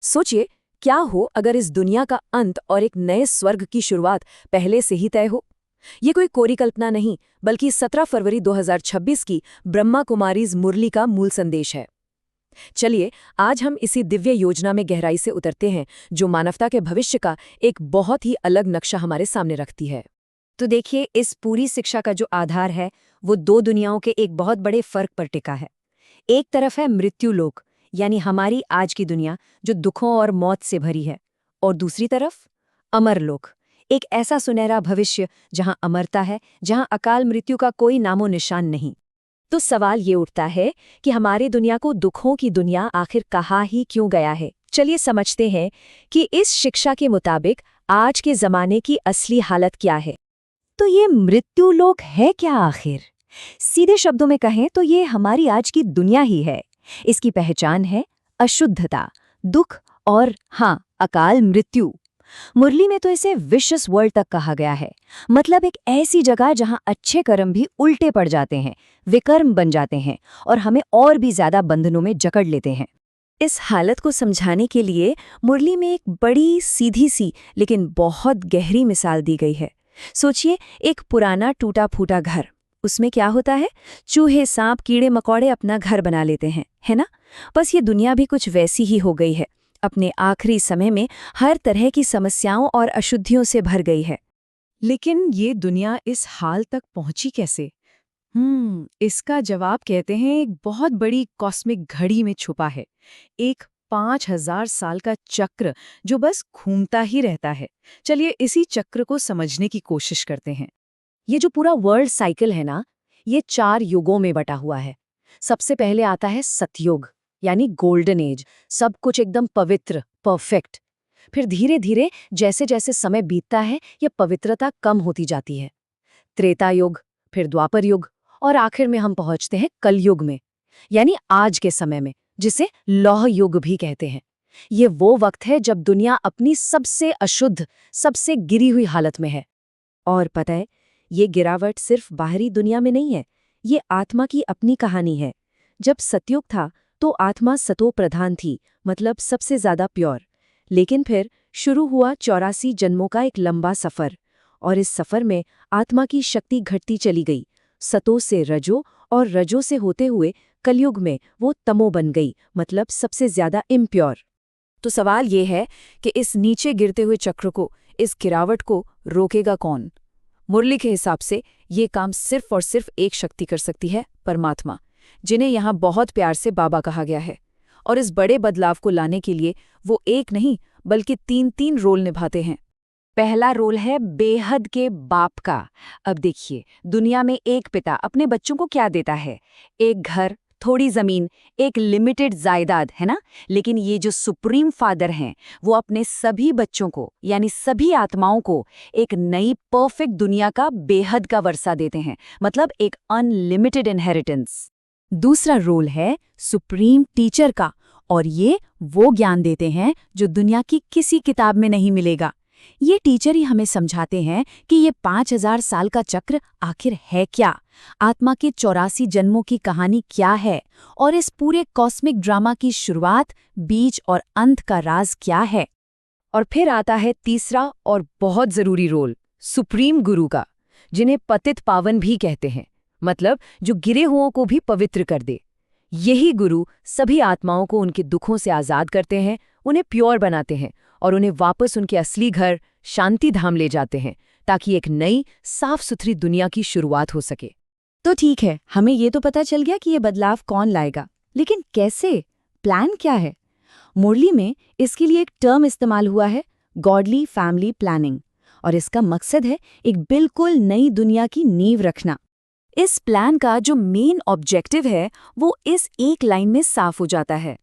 सोचिए, क्या हो अगर इस दुनिया का अंत और एक नए स्वर्ग की शुरुआत पहले से ही तय हो। ये कोई कोरी कल्पना नहीं, बल्कि 17 फरवरी 2026 की ब्रह्मा कुमारीज मुरली का मूल संदेश है। चलिए, आज हम इसी दिव्य योजना में गहराई से उतरते हैं, जो मानवता के भविष्य का एक बहुत ही अलग नक्शा हमारे सामने रखती है। तो देखिए, इस पूरी शिक्षा का जो आधार है वो दो दुनियाओं के एक बहुत बड़े फर्क पर टिका है। एक तरफ है मृत्यु लोक, यानी हमारी आज की दुनिया जो दुखों और मौत से भरी है, और दूसरी तरफ अमर लोक, एक ऐसा सुनहरा भविष्य जहां अमरता है, जहां अकाल मृत्यु का कोई नामो निशान नहीं। तो सवाल ये उठता है कि हमारी दुनिया को दुखों की दुनिया आखिर कहाँ ही क्यों गया है। चलिए समझते हैं कि इस शिक्षा के मुताबिक आज के जमाने की असली हालत क्या है। तो ये मृत्यु लोक है क्या आखिर? सीधे शब्दों में कहें तो ये हमारी आज की दुनिया ही है। इसकी पहचान है अशुद्धता, दुख और हाँ, अकाल मृत्यु। मुरली में तो इसे विशस वर्ल्ड तक कहा गया है। मतलब एक ऐसी जगह जहां अच्छे कर्म भी उल्टे पड़ जाते हैं, विकर्म बन जाते हैं और हमें और भी ज्यादा बंधनों में जकड़ लेते हैं। इस हालत को समझाने के लिए मुरली में एक बड़ी सीधी सी लेकिन बहुत गहरी मिसाल दी गई है। सोचिए, एक पुराना टूटा फूटा घर, उसमें क्या होता है, चूहे सांप कीड़े मकोड़े अपना घर बना लेते हैं, है ना। बस ये दुनिया भी कुछ वैसी ही हो गई है। अपने आखिरी समय में हर तरह की समस्याओं और अशुद्धियों से भर गई है। लेकिन ये दुनिया इस हाल तक पहुंची कैसे? इसका जवाब कहते हैं एक बहुत बड़ी कॉस्मिक घड़ी में छुपा है। एक 5000 साल का चक्र जो बस घूमता ही रहता है। चलिए इसी चक्र को समझने की कोशिश करते हैं। ये जो पूरा वर्ल्ड साइकिल है ना, ये 4 युगों में बटा हुआ है। सबसे पहले आता है सतयुग, यानी गोल्डन एज, सब कुछ एकदम पवित्र, परफेक्ट। फिर धीरे धीरे जैसे जैसे समय बीतता है, ये पवित्रता कम होती जाती है। त्रेता युग, फिर द्वापर युग, और आखिर में हम पहुंचते हैं कलयुग में, यानी आज के समय में, जिसे लौह युग भी कहते हैं। ये वो वक्त है जब दुनिया अपनी सबसे अशुद्ध, सबसे गिरी हुई हालत में है। और पता है, ये गिरावट सिर्फ बाहरी दुनिया में नहीं है, ये आत्मा की अपनी कहानी है। जब सतयुग था तो आत्मा सतो प्रधान थी, मतलब सबसे ज्यादा प्योर। लेकिन फिर शुरू हुआ 84 जन्मों का एक लंबा सफर, और इस सफर में आत्मा की शक्ति घटती चली गई। सतो से रजो और रजो से होते हुए कलयुग में वो तमो बन गई, मतलब सबसे ज्यादा इम्प्योर। तो सवाल ये है कि इस नीचे गिरते हुए चक्र को, इस गिरावट को रोकेगा कौन? मुरली के हिसाब से ये काम सिर्फ और सिर्फ एक शक्ति कर सकती है, परमात्मा, जिन्हें यहाँ बहुत प्यार से बाबा कहा गया है। और इस बड़े बदलाव को लाने के लिए वो एक नहीं बल्कि 3 रोल निभाते हैं। पहला रोल है बेहद के बाप का। अब देखिए, दुनिया में एक पिता अपने बच्चों को क्या देता है? एक घर, थोड़ी जमीन, एक लिमिटेड जायदाद, है ना। लेकिन ये जो सुप्रीम फादर हैं, वो अपने सभी बच्चों को, यानी सभी आत्माओं को, एक नई परफेक्ट दुनिया का बेहद का वर्षा देते हैं, मतलब एक अनलिमिटेड इनहेरिटेंस। दूसरा रोल है सुप्रीम टीचर का, और ये वो ज्ञान देते हैं जो दुनिया की किसी किताब में नहीं मिलेगा। ये टीचर ही हमें समझाते हैं कि ये 5000 साल का चक्र आखिर है क्या, आत्मा के 84 जन्मों की कहानी क्या है, और इस पूरे कॉस्मिक ड्रामा की शुरुआत, बीच और अंत का राज क्या है। और फिर आता है तीसरा और बहुत जरूरी रोल, सुप्रीम गुरु का, जिन्हें पतित पावन भी कहते हैं, मतलब जो गिरे हुओं को भी पवित्र कर दे। यही गुरु सभी आत्माओं को उनके दुखों से आजाद करते हैं, उन्हें प्योर बनाते हैं और उन्हें वापस उनके असली घर शांति धाम ले जाते हैं, ताकि एक नई साफ सुथरी दुनिया की शुरुआत हो सके। तो ठीक है, हमें ये तो पता चल गया कि ये बदलाव कौन लाएगा, लेकिन कैसे, प्लान क्या है? मुरली में इसके लिए एक टर्म इस्तेमाल हुआ है, गॉडली फैमिली प्लानिंग, और इसका मकसद है एक बिल्कुल नई दुनिया की नींव रखना। इस प्लान का जो मेन ऑब्जेक्टिव है वो इस एक लाइन में साफ हो जाता है।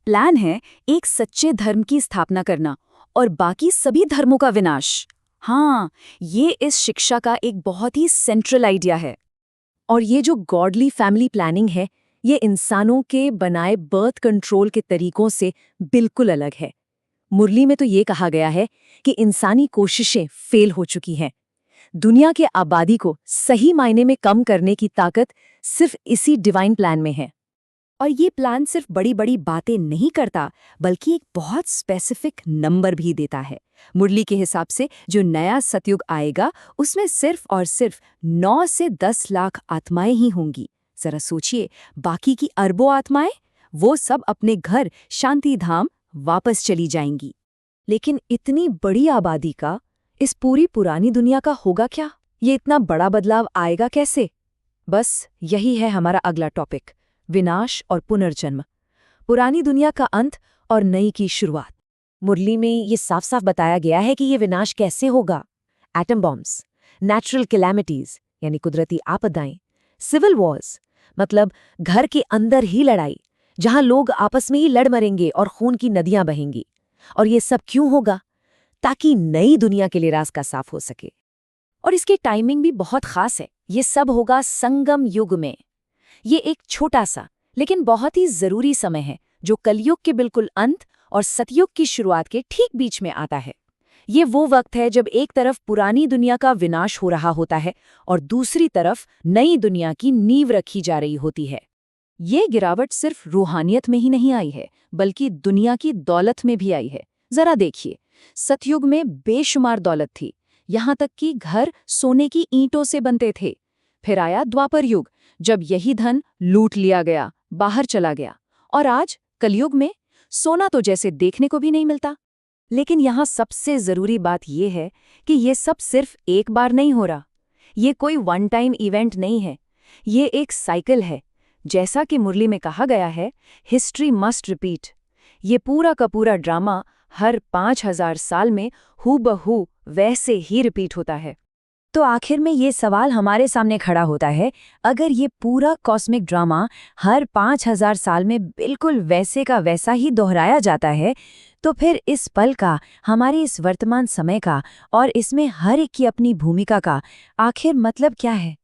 प्लान है एक सच्चे धर्म की स्थापना करना और बाकी सभी धर्मों का विनाश। हाँ, ये इस शिक्षा का एक बहुत ही सेंट्रल आइडिया है। और ये जो गॉडली फैमिली प्लानिंग है, ये इंसानों के बनाए बर्थ कंट्रोल के तरीकों से बिल्कुल अलग है। मुरली में तो ये कहा गया है कि इंसानी कोशिशें फेल हो चुकी हैं। दुनिया के आबादी को सही मायने में कम करने की ताकत सिर्फ इसी डिवाइन प्लान में है। और ये प्लान सिर्फ बड़ी बड़ी बातें नहीं करता, बल्कि एक बहुत स्पेसिफिक नंबर भी देता है। मुरली के हिसाब से जो नया सतयुग आएगा उसमें सिर्फ और सिर्फ 9 से 10 लाख आत्माएं ही होंगी। जरा सोचिए, बाकी की अरबों आत्माएं, वो सब अपने घर शांति धाम वापस चली जाएंगी। लेकिन इतनी बड़ी आबादी का इस पूरी पुरानी दुनिया का होगा क्या? ये इतना बड़ा बदलाव आएगा कैसे? बस यही है हमारा अगला टॉपिक, विनाश और पुनर्जन्म, पुरानी दुनिया का अंत और नई की शुरुआत। मुरली में ये साफ साफ बताया गया है कि ये विनाश कैसे होगा। एटम बॉम्ब्स, नेचुरल कैलामिटीज यानी कुदरती आपदाएं, सिविल वॉर्स मतलब घर के अंदर ही लड़ाई, जहां लोग आपस में ही लड़ मरेंगे और खून की नदियां बहेंगी। और ये सब क्यों होगा? ताकि नई दुनिया के लिए रास्ता साफ हो सके। और इसकी टाइमिंग भी बहुत खास है। ये सब होगा संगम युग में। ये एक छोटा सा लेकिन बहुत ही जरूरी समय है, जो कलयुग के बिल्कुल अंत और सतयुग की शुरुआत के ठीक बीच में आता है। ये वो वक्त है जब एक तरफ पुरानी दुनिया का विनाश हो रहा होता है और दूसरी तरफ नई दुनिया की नींव रखी जा रही होती है। ये गिरावट सिर्फ रूहानियत में ही नहीं आई है, बल्कि दुनिया की दौलत में भी आई है। जरा देखिए, सतयुग में बेशुमार दौलत थी, यहाँ तक कि घर सोने की ईंटों से बनते थे। फिर आया द्वापर युग, जब यही धन लूट लिया गया, बाहर चला गया। और आज कलयुग में सोना तो जैसे देखने को भी नहीं मिलता। लेकिन यहाँ सबसे जरूरी बात यह है कि ये सब सिर्फ एक बार नहीं हो रहा। ये कोई वन टाइम इवेंट नहीं है, ये एक साइकिल है। जैसा कि मुरली में कहा गया है, हिस्ट्री मस्ट रिपीट। ये पूरा का पूरा ड्रामा हर 5000 साल में हूबहू वैसे ही रिपीट होता है। तो आखिर में ये सवाल हमारे सामने खड़ा होता है, अगर ये पूरा कॉस्मिक ड्रामा हर 5000 साल में बिल्कुल वैसे का वैसा ही दोहराया जाता है, तो फिर इस पल का, हमारे इस वर्तमान समय का और इसमें हर एक की अपनी भूमिका का आखिर मतलब क्या है?